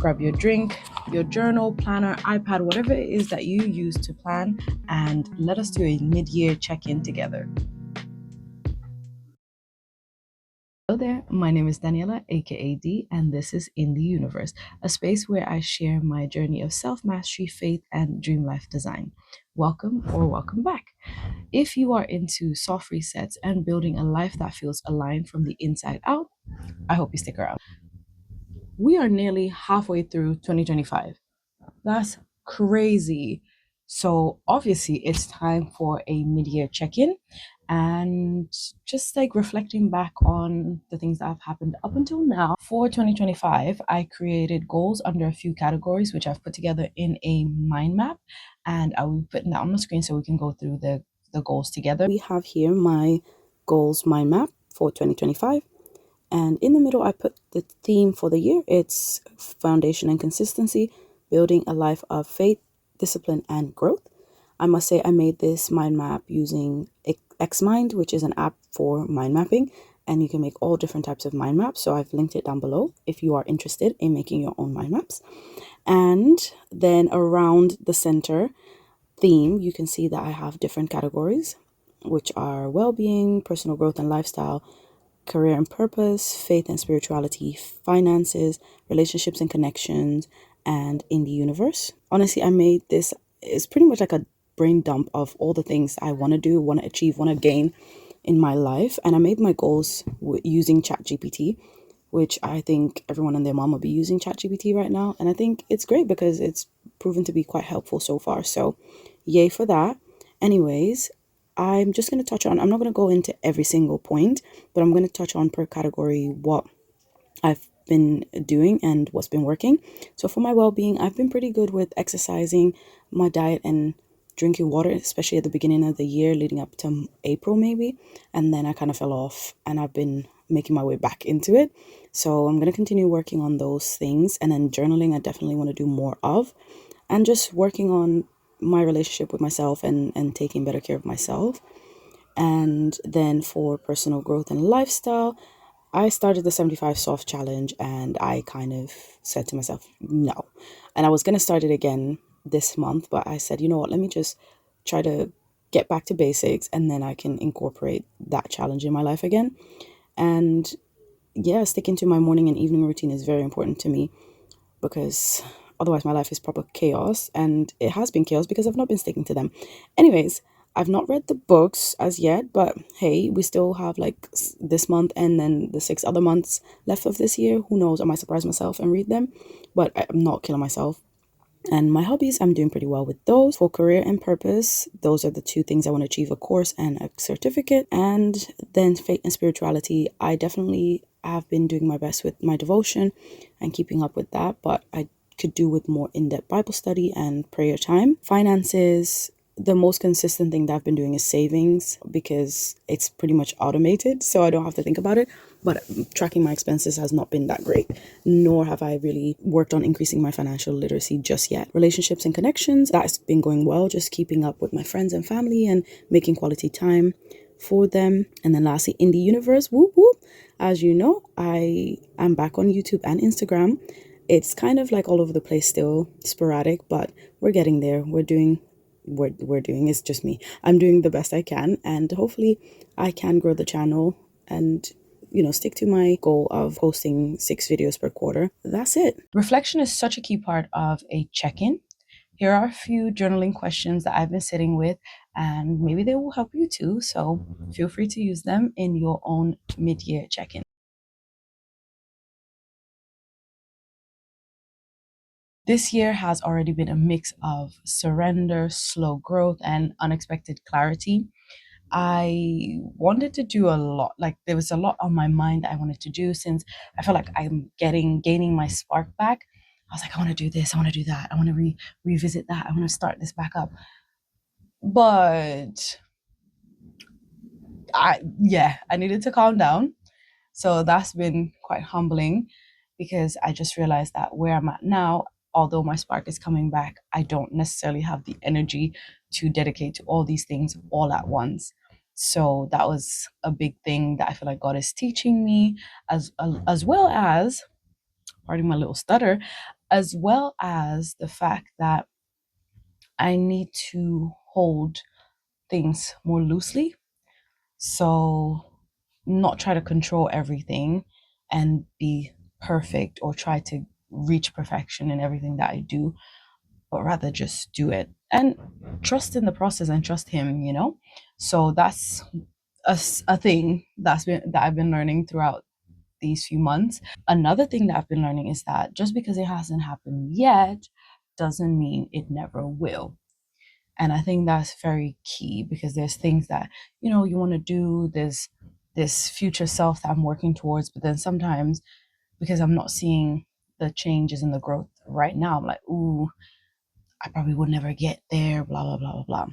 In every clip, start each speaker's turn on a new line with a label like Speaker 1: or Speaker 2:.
Speaker 1: grab your drink, your journal, planner, iPad, whatever it is that you use to plan, and let us do a mid-year check-in together. Hello there, my name is Daniela, aka D, and this is In the Universe, a space where I share my journey of self mastery, faith, and dream life design. Welcome or welcome back. If you are into soft resets and building a life that feels aligned from the inside out, I hope you stick around. We are nearly halfway through 2025. That's crazy. So, obviously, it's time for a mid year check in and just like reflecting back on the things that have happened up until now. For 2025, I created goals under a few categories, which I've put together in a mind map, and I will be putting that on the screen so we can go through the goals together. We have here my goals mind map for 2025. And in the middle, I put the theme for the year. It's foundation and consistency, building a life of faith, discipline, and growth. I must say, I made this mind map using Xmind, which is an app for mind mapping, and you can make all different types of mind maps. So I've linked it down below if you are interested in making your own mind maps. And then around the center theme, you can see that I have different categories, which are well-being, personal growth and lifestyle, career and purpose, faith and spirituality, finances, relationships and connections, and in the universe. Honestly, I made this, it's pretty much like a brain dump of all the things I want to do, want to achieve, want to gain in my life. And I made my goals using ChatGPT, which I think everyone and their mom will be using ChatGPT right now. And I think it's great because it's proven to be quite helpful so far. So yay for that. Anyways, I'm just going to touch on, I'm not going to go into every single point, but I'm going to touch on per category what I've been doing and what's been working. So for my well-being, I've been pretty good with exercising, my diet, and drinking water, especially at the beginning of the year leading up to April maybe. And then I kind of fell off and I've been making my way back into it. So I'm going to continue working on those things. And then journaling, I definitely want to do more of. And just working on my relationship with myself and taking better care of myself. And then for personal growth and lifestyle, I started the 75 soft challenge and I kind of said to myself, no. And I was going to start it again this month, but I said, you know what, let me just try to get back to basics and then I can incorporate that challenge in my life again. And yeah, sticking to my morning and evening routine is very important to me because otherwise my life is proper chaos, and it has been chaos because I've not been sticking to them. Anyways, I've not read the books as yet, but hey, we still have like this month and then the 6 other months left of this year. Who knows? I might surprise myself and read them, but I'm not killing myself. And my hobbies, I'm doing pretty well with those. For career and purpose, those are the two things I want to achieve: a course and a certificate. And then faith and spirituality, I definitely have been doing my best with my devotion and keeping up with that, but I could do with more in-depth Bible study and prayer time. Finances, the most consistent thing that I've been doing is savings because it's pretty much automated, so I don't have to think about it. But tracking my expenses has not been that great, nor have I really worked on increasing my financial literacy just yet. Relationships and connections, that's been going well, just keeping up with my friends and family and making quality time for them. And then lastly, in the universe, whoop whoop. As you know, I am back on YouTube and Instagram. It's kind of like all over the place still, sporadic, but we're getting there. We're doing, it's just me. I'm doing the best I can, and hopefully I can grow the channel and stick to my goal of posting 6 videos per quarter. That's it. Reflection is such a key part of a check-in. Here are a few journaling questions that I've been sitting with, and maybe they will help you too. So feel free to use them in your own mid-year check-in. This year has already been a mix of surrender, slow growth, and unexpected clarity. I wanted to do a lot. Like there was a lot on my mind that I wanted to do since I feel like I'm gaining my spark back. I was like, I want to do this, I want to do that, I want to revisit that, I want to start this back up. But I needed to calm down. So that's been quite humbling because I just realized that where I'm at now, although my spark is coming back, I don't necessarily have the energy to dedicate to all these things all at once. So that was a big thing that I feel like God is teaching me, as well as, pardon my little stutter, as well as the fact that I need to hold things more loosely. So, not try to control everything and be perfect or try to reach perfection in everything that I do, but rather just do it and trust in the process and trust Him. So, that's a thing that I've been learning throughout these few months. Another thing that I've been learning is that just because it hasn't happened yet doesn't mean it never will. And I think that's very key because there's things that, you want to do, there's this future self that I'm working towards, but then sometimes because I'm not seeing the changes and the growth right now, I'm like, ooh, I probably would never get there, blah, blah, blah, blah, blah.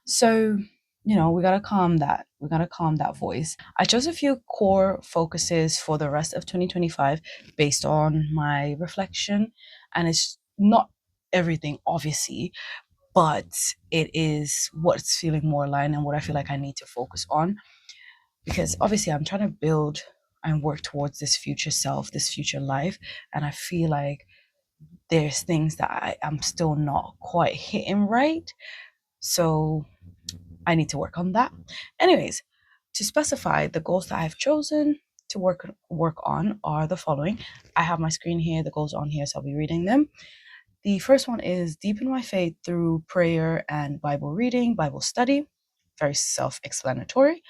Speaker 1: So, we gotta calm that. We gotta calm that voice. I chose a few core focuses for the rest of 2025 based on my reflection. And it's not everything, obviously, but it is what's feeling more aligned and what I feel like I need to focus on. Because obviously, I'm trying to build and work towards this future self, this future life. And I feel like there's things that I am still not quite hitting right. So I need to work on that. Anyways, to specify the goals that I've chosen to work on are the following. I have my screen here, the goals on here, so I'll be reading them. The first one is deepen my faith through prayer and Bible reading, Bible study. Very self explanatory.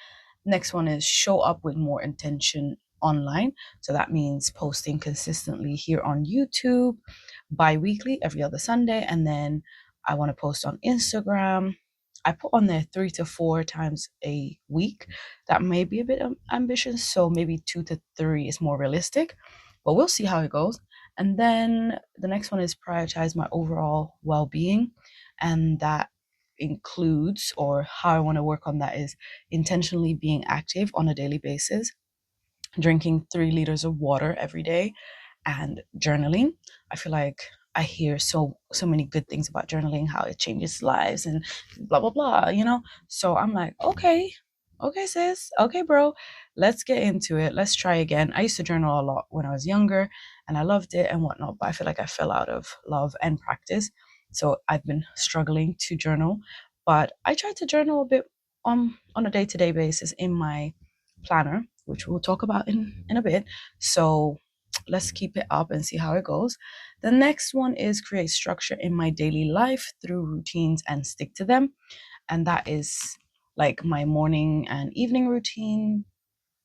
Speaker 1: Next one is show up with more intention online. So that means posting consistently here on YouTube, bi weekly, every other Sunday. And then I want to post on Instagram. I put on there 3 to 4 times a week. That may be a bit ambitious. So maybe 2 to 3 is more realistic, but we'll see how it goes. And then the next one is prioritize my overall well being. And that includes, or how I want to work on that is intentionally being active on a daily basis, drinking 3 liters of water every day, and journaling. I feel like I hear so many good things about journaling, how it changes lives and blah blah blah. So I'm like, okay, sis, okay, bro, let's get into it. Let's try again. I used to journal a lot when I was younger, and I loved it and whatnot, but I feel like I fell out of love and practice. So I've been struggling to journal, but I try to journal a bit on a day-to-day basis in my planner, which we'll talk about in a bit. So let's keep it up and see how it goes. The next one is create structure in my daily life through routines and stick to them. And that is like my morning and evening routine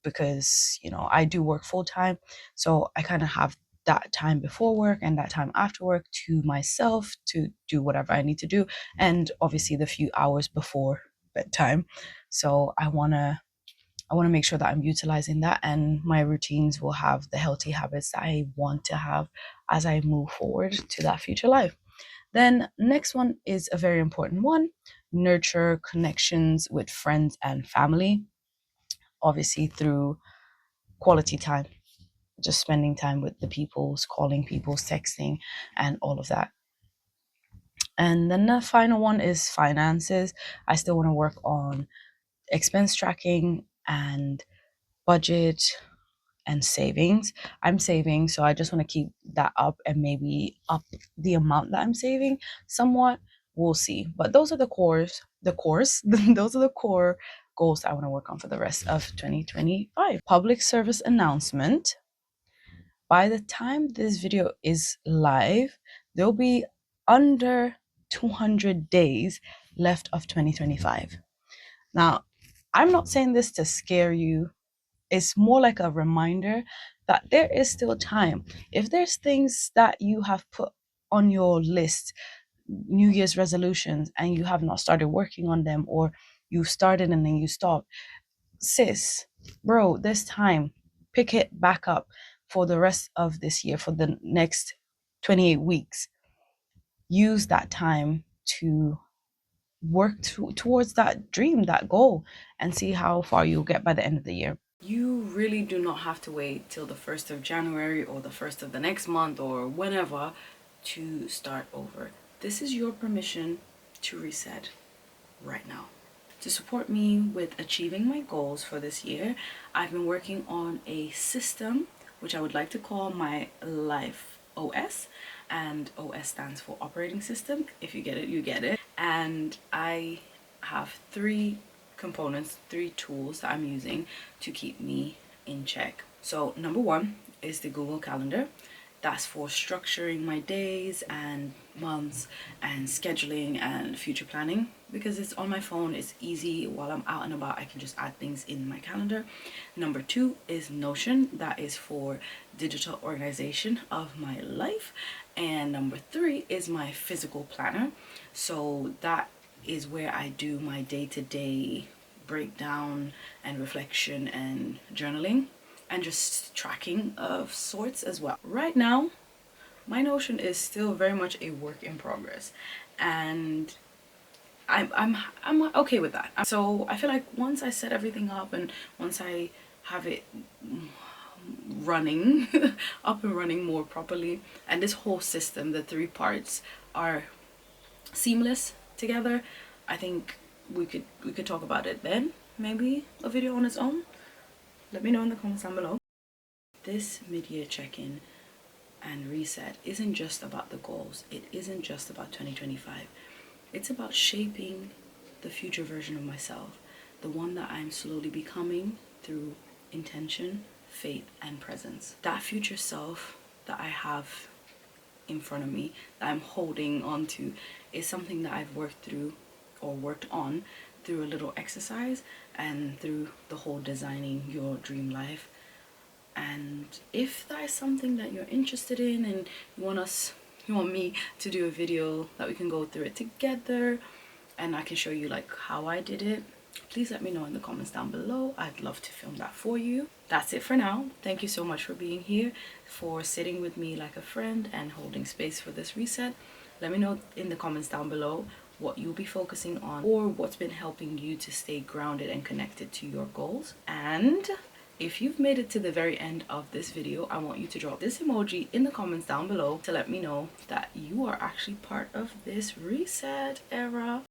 Speaker 1: because, I do work full time. So I kind of have that time before work and that time after work to myself to do whatever I need to do. And obviously the few hours before bedtime. So I want to make sure that I'm utilizing that and my routines will have the healthy habits that I want to have as I move forward to that future life. Then, next one is a very important one: nurture connections with friends and family, obviously through quality time, just spending time with the peoples, calling people, texting, and all of that. And then the final one is finances. I still want to work on expense tracking and budget and savings. I'm saving, so I just want to keep that up and maybe up the amount that I'm saving somewhat. We'll see. But those are those are the core goals that I want to work on for the rest of 2025. Public service announcement. By the time this video is live, there'll be under 200 days left of 2025. Now, I'm not saying this to scare you. It's more like a reminder that there is still time. If there's things that you have put on your list, New Year's resolutions, and you have not started working on them, or you started and then you stopped, sis, bro, there's time. Pick it back up for the rest of this year, for the next 28 weeks. Use that time to work towards that dream, that goal, and see how far you'll get by the end of the year. You really do not have to wait till the 1st of January or the 1st of the next month or whenever to start over. This is your permission to reset right now. To support me with achieving my goals for this year, I've been working on a system which I would like to call my Life OS. and OS stands for operating system. If you get it, you get it. And I have three components, three tools that I'm using to keep me in check. So number one is the Google Calendar. That's for structuring my days and months and scheduling and future planning. Because it's on my phone, it's easy. While I'm out and about, I can just add things in my calendar. Number two is Notion. That is for digital organization of my life. And number three is my physical planner. So that is where I do my day-to-day breakdown and reflection and journaling and just tracking of sorts as well. Right now, my Notion is still very much a work in progress, and I'm okay with that. So I feel like once I set everything up and once I have it running up and running more properly, and this whole system, the three parts are seamless together, I think we could talk about it then. Maybe a video on its own. Let me know in the comments down below. This mid-year check-in and reset isn't just about the goals. It isn't just about 2025. It's about shaping the future version of myself, the one that I'm slowly becoming through intention, faith, and presence. That future self that I have in front of me, that I'm holding on to, is something that I've worked through or worked on through a little exercise and through the whole designing your dream life. And if that is something that you're interested in and you want me to do a video that we can go through it together and I can show you like how I did it, please let me know in the comments down below. I'd love to film that for you. That's it for now. Thank you so much for being here, for sitting with me like a friend and holding space for this reset. Let me know in the comments down below what you'll be focusing on or what's been helping you to stay grounded and connected to your goals. And if you've made it to the very end of this video, I want you to drop this emoji in the comments down below to let me know that you are actually part of this reset era.